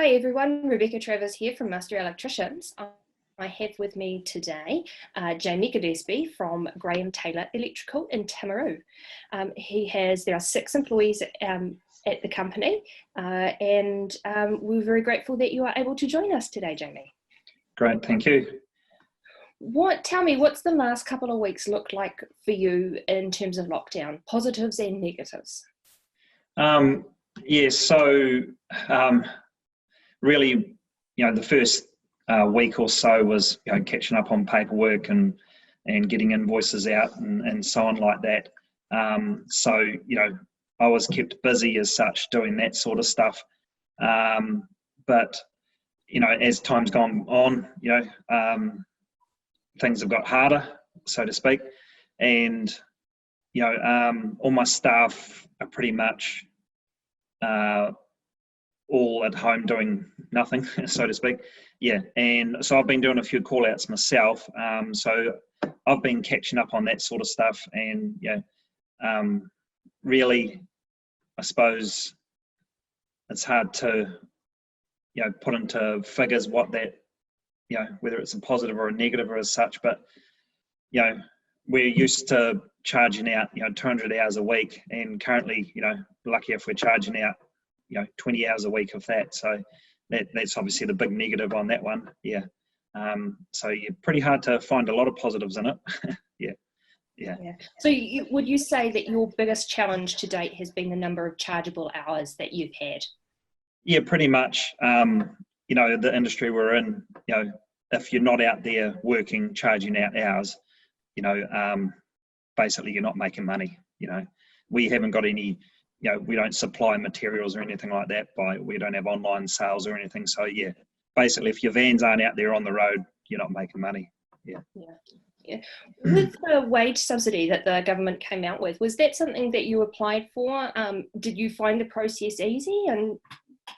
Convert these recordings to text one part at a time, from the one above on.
Hi everyone, Rebecca Travers here from Master Electricians. I have with me today Jamie Gillespie from Graham Taylor Electrical in Timaru. There are 6 employees at the company and we're very grateful that you are able to join us today, Jamie. Great, thank you. Tell me, what's the last couple of weeks looked like for you in terms of lockdown, positives and negatives? Really, the first week or so was catching up on paperwork and getting invoices out and so on like that. I was kept busy as such doing that sort of stuff. But as time's gone on, things have got harder, so to speak, and all my staff are pretty much all at home doing nothing, so to speak. And so I've been doing a few call outs myself. So I've been catching up on that sort of stuff, and really, I suppose it's hard to put into figures what that whether it's a positive or a negative or as such, but we're used to charging out 200 hours a week, and currently lucky if we're charging out 20 hours a week of that. So that's obviously the big negative on that one. So pretty hard to find a lot of positives in it. Yeah. So would you say that your biggest challenge to date has been the number of chargeable hours that you've had? Yeah, pretty much. The industry we're in, if you're not out there working, charging out hours, basically you're not making money. We haven't got any, we don't supply materials or anything like that. We don't have online sales or anything. So yeah, basically if your vans aren't out there on the road, you're not making money. Yeah. With the wage subsidy that the government came out with, was that something that you applied for? Did you find the process easy, and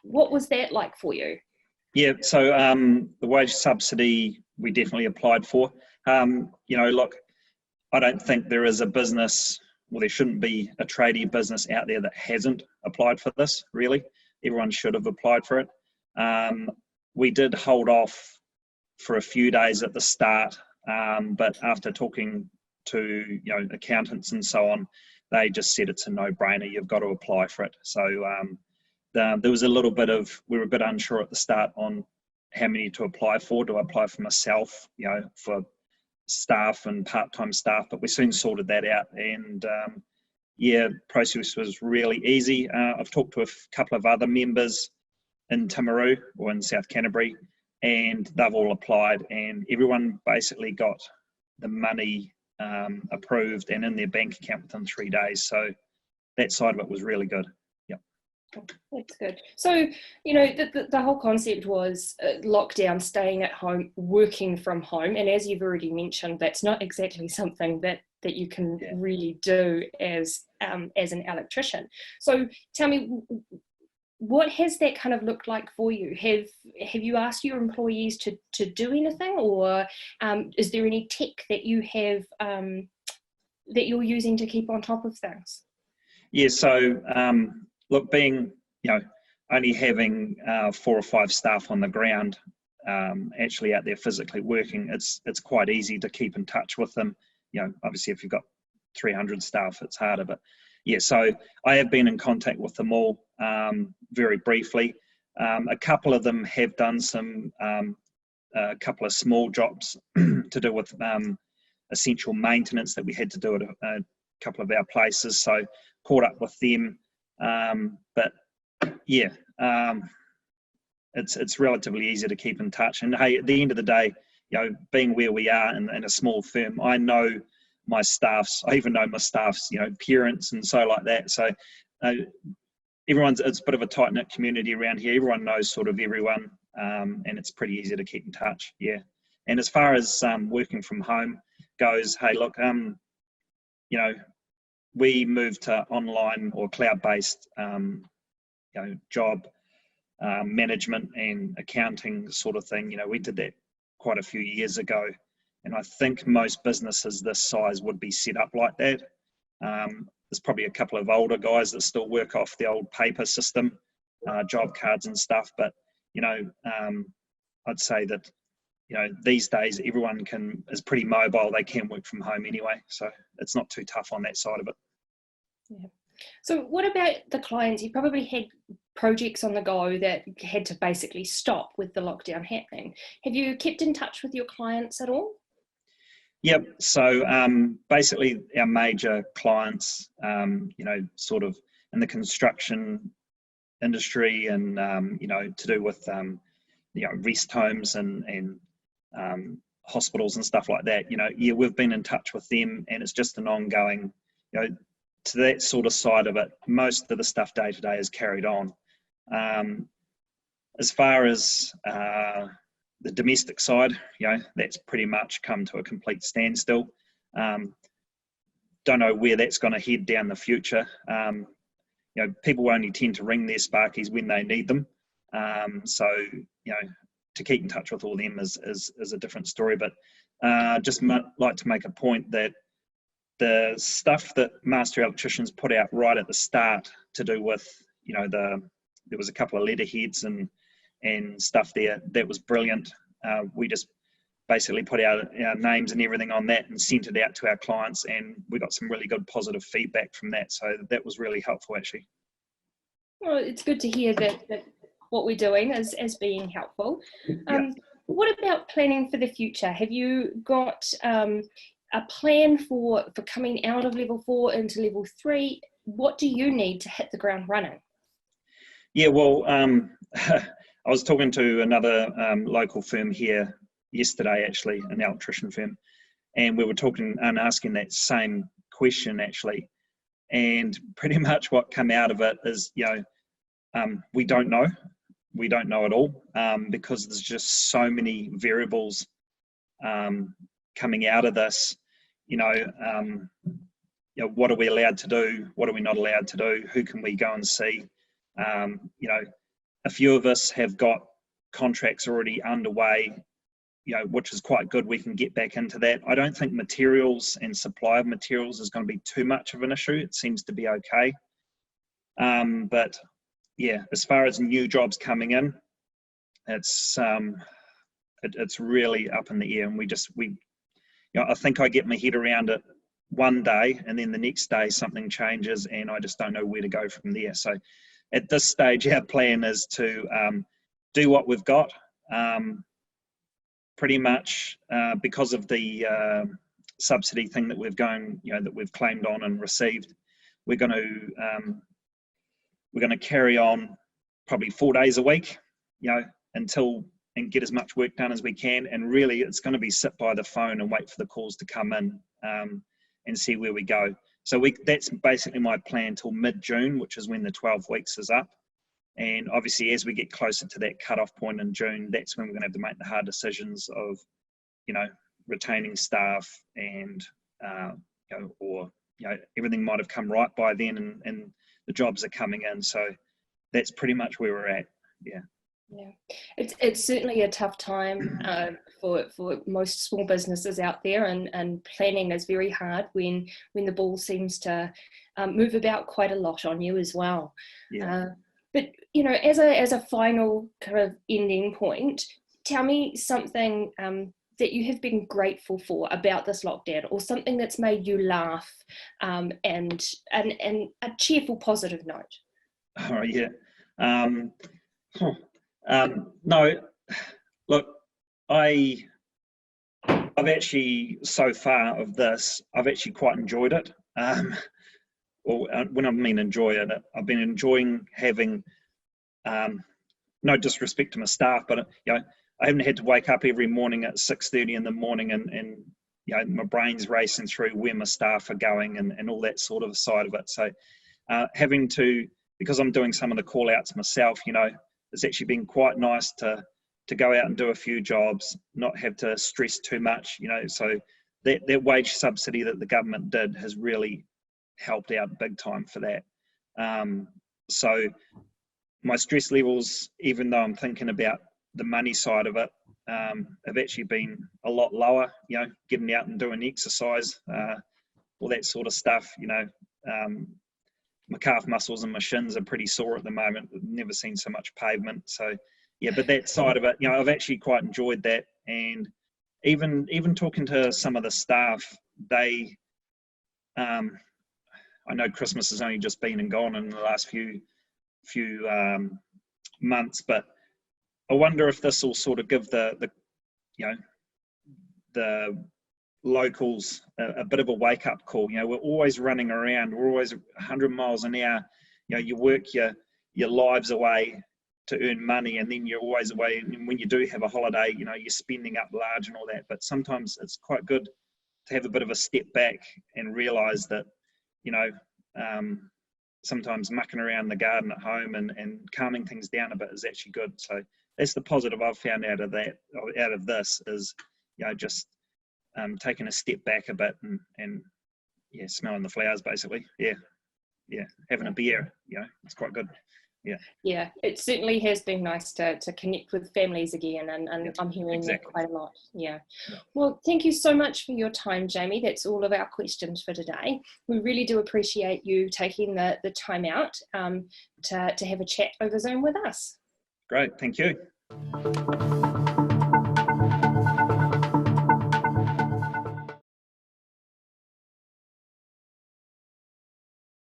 what was that like for you? Yeah, so the wage subsidy we definitely applied for. Look, I don't think there is a business, well, there shouldn't be a tradie business out there that hasn't applied for this, really. Everyone should have applied for it. We did hold off for a few days at the start, but after talking to accountants and so on, they just said it's a no-brainer, you've got to apply for it. So there was we were a bit unsure at the start on how many to apply for. Do I apply for myself, for staff and part-time staff? But we soon sorted that out, and process was really easy. I've talked to a couple of other members in Timaru or in South Canterbury, and they've all applied, and everyone basically got the money approved and in their bank account within 3 days. So that side of it was really good. That's good. So, the whole concept was lockdown, staying at home, working from home. And as you've already mentioned, that's not exactly something that you can really do as an electrician. So tell me, what has that kind of looked like for you? Have you asked your employees to do anything, or is there any tech that you have that you're using to keep on top of things? Yeah, so look, being, only having 4 or 5 staff on the ground, actually out there physically working, it's quite easy to keep in touch with them. Obviously if you've got 300 staff, it's harder, but yeah, so I have been in contact with them all very briefly. A couple of them have done a couple of small jobs to do with essential maintenance that we had to do at a couple of our places, so caught up with them. But yeah, it's relatively easy to keep in touch. And hey, at the end of the day, being where we are in a small firm, I know my staff's, I even know my staff's, parents and so like that. So it's a bit of a tight-knit community around here. Everyone knows sort of everyone, and it's pretty easy to keep in touch. Yeah. And as far as working from home goes, hey, look, we moved to online or cloud-based, job management and accounting sort of thing. We did that quite a few years ago, and I think most businesses this size would be set up like that. There's probably a couple of older guys that still work off the old paper system, job cards and stuff, but I'd say that, these days everyone is pretty mobile. They can work from home anyway, so it's not too tough on that side of it. Yeah. So what about the clients? You probably had projects on the go that had to basically stop with the lockdown happening. Have you kept in touch with your clients at all? Yep. So basically our major clients, sort of in the construction industry and, to do with, rest homes and hospitals and stuff like that, we've been in touch with them, and it's just an ongoing, to that sort of side of it. Most of the stuff day to day is carried on. As far as the domestic side, that's pretty much come to a complete standstill. Don't know where that's going to head down the future. People only tend to ring their sparkies when they need them. So, to keep in touch with all them is a different story. But just like to make a point that the stuff that master electricians put out right at the start to do with, there was a couple of letterheads and stuff there that was brilliant. We just basically put out our names and everything on that and sent it out to our clients, and we got some really good positive feedback from that. So that was really helpful, actually. Well, it's good to hear that what we're doing is being helpful. What about planning for the future? Have you got a plan for coming out of level 4 into level 3? What do you need to hit the ground running? Yeah, well, I was talking to another local firm here yesterday, actually, an electrician firm, and we were talking and asking that same question, actually. And pretty much what came out of it is, we don't know. We don't know at all, because there's just so many variables coming out of this. What are we allowed to do? What are we not allowed to do? Who can we go and see? A few of us have got contracts already underway, which is quite good. We can get back into that. I don't think materials and supply of materials is going to be too much of an issue. It seems to be okay. But yeah, as far as new jobs coming in, it's really up in the air, and I think I get my head around it one day, and then the next day something changes, and I just don't know where to go from there. So at this stage, our plan is to do what we've got. Pretty much because of the subsidy thing that that we've claimed on and received, we're going to carry on probably 4 days a week, and get as much work done as we can. And really, it's going to be sit by the phone and wait for the calls to come in and see where we go. So that's basically my plan till mid-June, which is when the 12 weeks is up. And obviously, as we get closer to that cut-off point in June, that's when we're going to have to make the hard decisions of, retaining staff and, everything might have come right by then, and the jobs are coming in. So that's pretty much where we're at. Yeah. Yeah, it's certainly a tough time for most small businesses out there, and planning is very hard when the ball seems to move about quite a lot on you as well. Yeah. But as a final kind of ending point, tell me something that you have been grateful for about this lockdown, or something that's made you laugh, and a cheerful, positive note. Oh yeah. No, look, I've actually, so far of this, I've actually quite enjoyed it. When I mean enjoy it, I've been enjoying having, no disrespect to my staff, but I haven't had to wake up every morning at 6:30 in the morning and my brain's racing through where my staff are going and all that sort of side of it. So having to, because I'm doing some of the call outs myself, it's actually been quite nice to go out and do a few jobs, not have to stress too much, so that wage subsidy that the government did has really helped out big time for that. So my stress levels, even though I'm thinking about the money side of it, have actually been a lot lower, getting out and doing exercise, all that sort of stuff, my calf muscles and my shins are pretty sore at the moment. I've never seen so much pavement. So but that side of it, I've actually quite enjoyed that. And even talking to some of the staff, they, I know Christmas has only just been and gone in the last few months, but I wonder if this will sort of give the locals a bit of a wake up call. We're always running around, we're always 100 miles an hour. You work your lives away to earn money, and then you're always away. And when you do have a holiday, you're spending up large and all that. But sometimes it's quite good to have a bit of a step back and realise that, sometimes mucking around the garden at home and calming things down a bit is actually good. So that's the positive I've found out of this is, just taking a step back a bit and smelling the flowers basically. Having a beer, it's quite good. Yeah, it certainly has been nice to connect with families again, and I'm hearing that quite a lot. Well, thank you so much for your time, Jamie. That's all of our questions for today. We really do appreciate you taking the time out to have a chat over Zoom with us. Great, thank you.